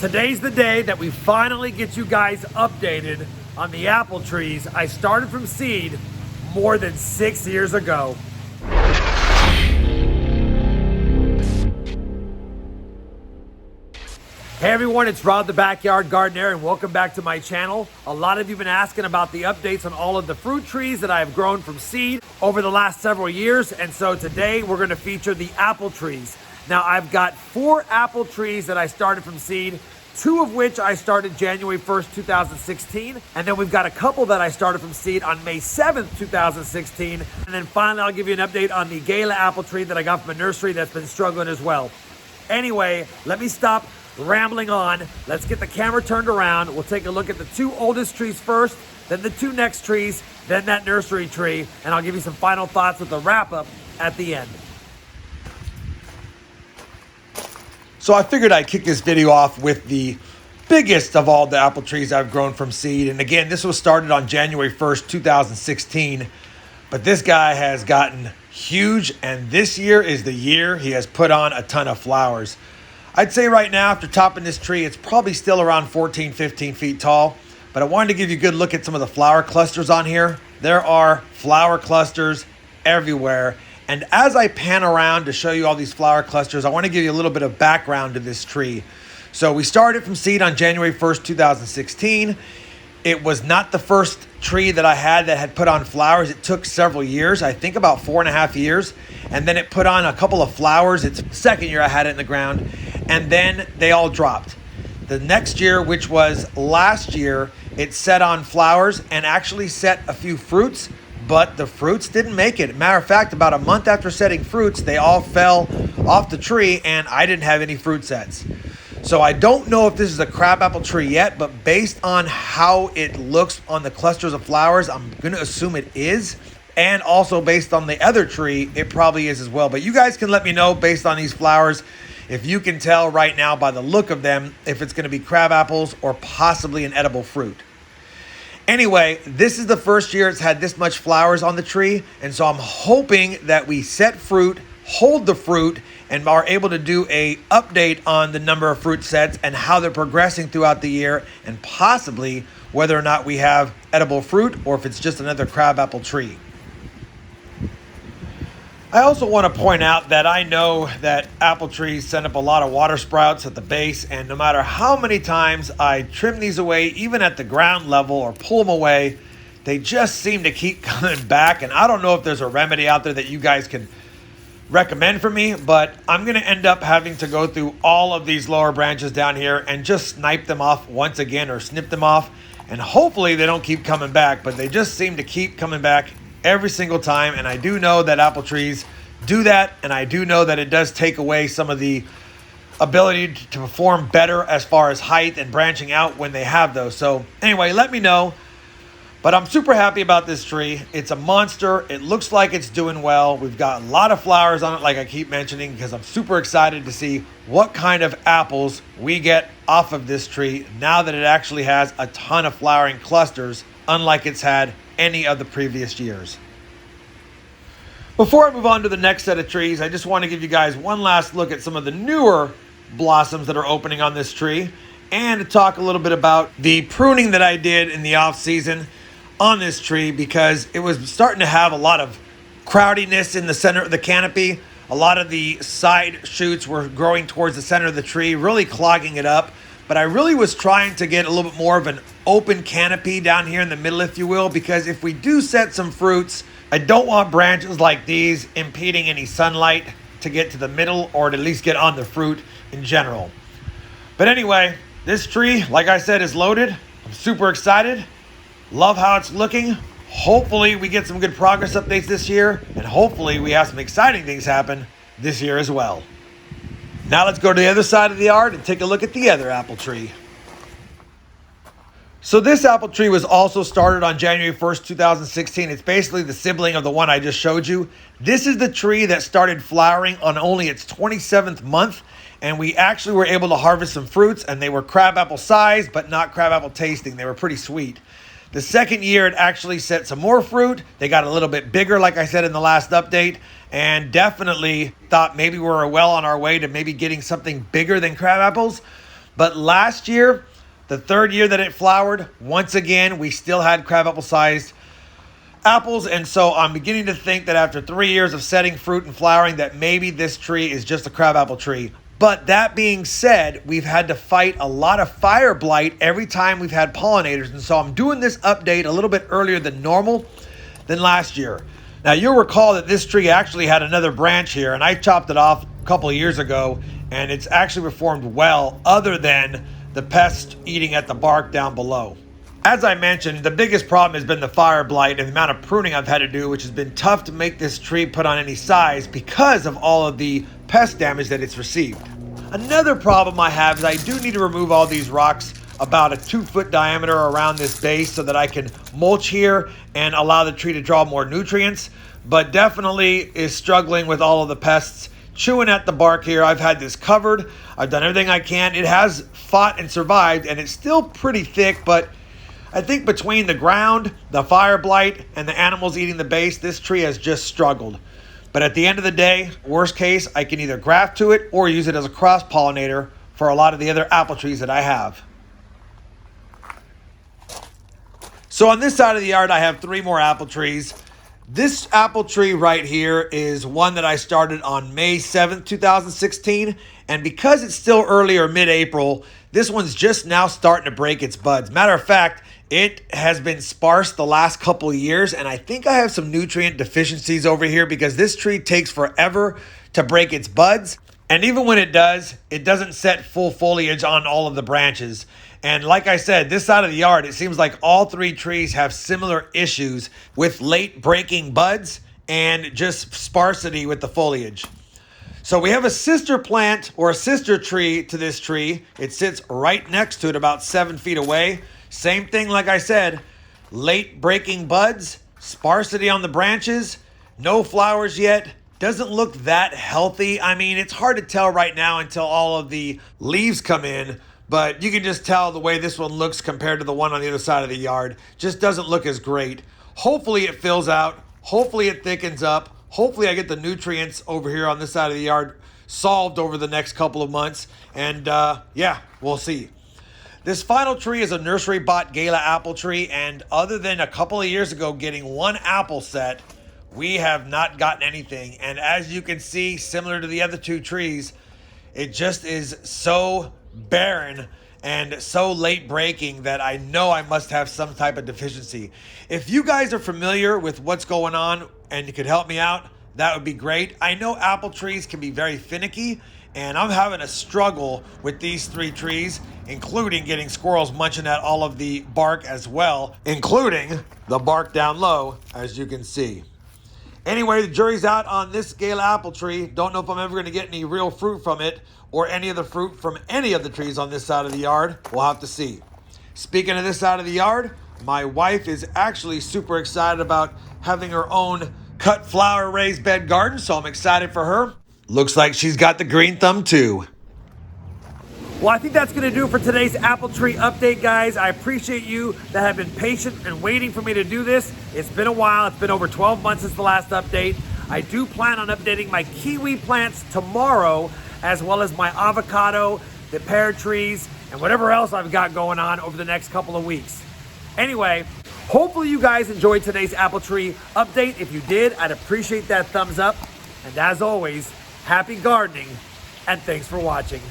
Today's the day that we finally get you guys updated on the apple trees I started from seed more than 6 years ago. Hey everyone, it's Rob the Backyard Gardener and welcome back to my channel. A lot of you have been asking about the updates on all of the fruit trees that I have grown from seed over the last several years, and so today we're going to feature the apple trees. Now I've got 4 apple trees that I started from seed, 2 of which I started January 1st, 2016, and then we've got a couple that I started from seed on May 7th, 2016, and then finally I'll give you an update on the Gala Apple tree that I got from a nursery that's been struggling as well. Anyway, let me stop rambling on. Let's get the camera turned around. We'll take a look at the 2 oldest trees first, then the 2 next trees, then that nursery tree, and I'll give you some final thoughts with a wrap-up at the end. So I figured I'd kick this video off with the biggest of all the apple trees I've grown from seed. And again, this was started on January 1st, 2016. But this guy has gotten huge, and this year is the year he has put on a ton of flowers. I'd say right now, after topping this tree, it's probably still around 14, 15 feet tall. But I wanted to give you a good look at some of the flower clusters on here. There are flower clusters everywhere. And as I pan around to show you all these flower clusters, I want to give you a little bit of background to this tree. So we started from seed on January 1st, 2016. It was not the first tree that I had put on flowers. It took several years, I think about 4.5 years. And then it put on a couple of flowers. It's the second year I had it in the ground. And then they all dropped. The next year, which was last year, it set on flowers and actually set a few fruits, but the fruits didn't make it. Matter of fact, about a month after setting fruits, they all fell off the tree and I didn't have any fruit sets. So I don't know if this is a crabapple tree yet, but based on how it looks on the clusters of flowers, I'm going to assume it is. And also based on the other tree, it probably is as well. But you guys can let me know based on these flowers if you can tell right now by the look of them if it's going to be crab apples or possibly an edible fruit. Anyway, this is the first year it's had this much flowers on the tree, and so I'm hoping that we set fruit, hold the fruit, and are able to do a update on the number of fruit sets and how they're progressing throughout the year, and possibly whether or not we have edible fruit or if it's just another crabapple tree. I also want to point out that I know that apple trees send up a lot of water sprouts at the base, and no matter how many times I trim these away, even at the ground level, or pull them away, they just seem to keep coming back. And I don't know if there's a remedy out there that you guys can recommend for me, but I'm going to end up having to go through all of these lower branches down here and just snipe them off once again, or snip them off, and hopefully they don't keep coming back, but they just seem to keep coming back every single time. And I do know that apple trees do that, and I do know that it does take away some of the ability to perform better as far as height and branching out when they have those. So anyway, let me know. But I'm super happy about this tree. It's a monster. It looks like it's doing well. We've got a lot of flowers on it, like I keep mentioning, because I'm super excited to see what kind of apples we get off of this tree now that it actually has a ton of flowering clusters, unlike it's had any of the previous years. Before I move on to the next set of trees, I just want to give you guys one last look at some of the newer blossoms that are opening on this tree, and to talk a little bit about the pruning that I did in the off season on this tree, because it was starting to have a lot of crowdiness in the center of the canopy. A lot of the side shoots were growing towards the center of the tree, really clogging it up. But I really was trying to get a little bit more of an open canopy down here in the middle, if you will, because if we do set some fruits, I don't want branches like these impeding any sunlight to get to the middle, or to at least get on the fruit in general. But anyway, this tree, like I said, is loaded. I'm super excited. Love how it's looking. Hopefully we get some good progress updates this year, and hopefully we have some exciting things happen this year as well. Now let's go to the other side of the yard and take a look at the other apple tree. So this apple tree was also started on January 1st, 2016. It's basically the sibling of the one I just showed you. This is the tree that started flowering on only its 27th month. And we actually were able to harvest some fruits, and they were crabapple size, but not crabapple tasting. They were pretty sweet. The second year, it actually set some more fruit. They got a little bit bigger, like I said in the last update, and definitely thought maybe we were well on our way to maybe getting something bigger than crab apples. But last year, the third year that it flowered, once again, we still had crabapple sized apples. And so I'm beginning to think that after 3 years of setting fruit and flowering, that maybe this tree is just a crabapple tree. But that being said, we've had to fight a lot of fire blight every time we've had pollinators. And so I'm doing this update a little bit earlier than normal than last year. Now, you'll recall that this tree actually had another branch here, and I chopped it off a couple of years ago, and it's actually performed well other than the pest eating at the bark down below. As I mentioned, the biggest problem has been the fire blight and the amount of pruning I've had to do, which has been tough to make this tree put on any size because of all of the pest damage that it's received. Another problem I have is I do need to remove all these rocks about a 2-foot diameter around this base so that I can mulch here and allow the tree to draw more nutrients, but definitely is struggling with all of the pests chewing at the bark here. I've had this covered. I've done everything I can. It has fought and survived, and it's still pretty thick, but I think between the ground, the fire blight, and the animals eating the base, this tree has just struggled. But at the end of the day, worst case, I can either graft to it or use it as a cross-pollinator for a lot of the other apple trees that I have. So on this side of the yard, I have 3 more apple trees. This apple tree right here is one that I started on May 7th, 2016. And because it's still early or mid-April, this one's just now starting to break its buds. Matter of fact, it has been sparse the last couple of years, and I think I have some nutrient deficiencies over here because this tree takes forever to break its buds. And even when it does, it doesn't set full foliage on all of the branches. And like I said, this side of the yard, it seems like all 3 trees have similar issues with late breaking buds and just sparsity with the foliage. So we have a sister plant or a sister tree to this tree. It sits right next to it about 7 feet away. Same thing, like I said, late breaking buds, sparsity on the branches, no flowers yet. Doesn't look that healthy. I mean, it's hard to tell right now until all of the leaves come in, but you can just tell the way this one looks compared to the one on the other side of the yard. Just doesn't look as great. Hopefully it fills out. Hopefully it thickens up. Hopefully I get the nutrients over here on this side of the yard solved over the next couple of months. And yeah, we'll see. This final tree is a nursery bought Gala Apple tree, and other than a couple of years ago getting 1 apple set, we have not gotten anything. And as you can see, similar to the other 2 trees, it just is so barren and so late breaking that I know I must have some type of deficiency. If you guys are familiar with what's going on and you could help me out, that would be great. I know apple trees can be very finicky, and I'm having a struggle with these 3 trees, including getting squirrels munching at all of the bark as well, including the bark down low, as you can see. Anyway, the jury's out on this Gala apple tree. Don't know if I'm ever going to get any real fruit from it or any of the fruit from any of the trees on this side of the yard. We'll have to see. Speaking of this side of the yard, my wife is actually super excited about having her own cut flower raised bed garden, so I'm excited for her. Looks like she's got the green thumb too. Well, I think that's going to do it for today's apple tree update, guys. I appreciate you that have been patient and waiting for me to do this. It's been a while. It's been over 12 months since the last update. I do plan on updating my kiwi plants tomorrow, as well as my avocado, the pear trees, and whatever else I've got going on over the next couple of weeks. Anyway, hopefully you guys enjoyed today's apple tree update. If you did, I'd appreciate that thumbs up. And as always, happy gardening, and thanks for watching.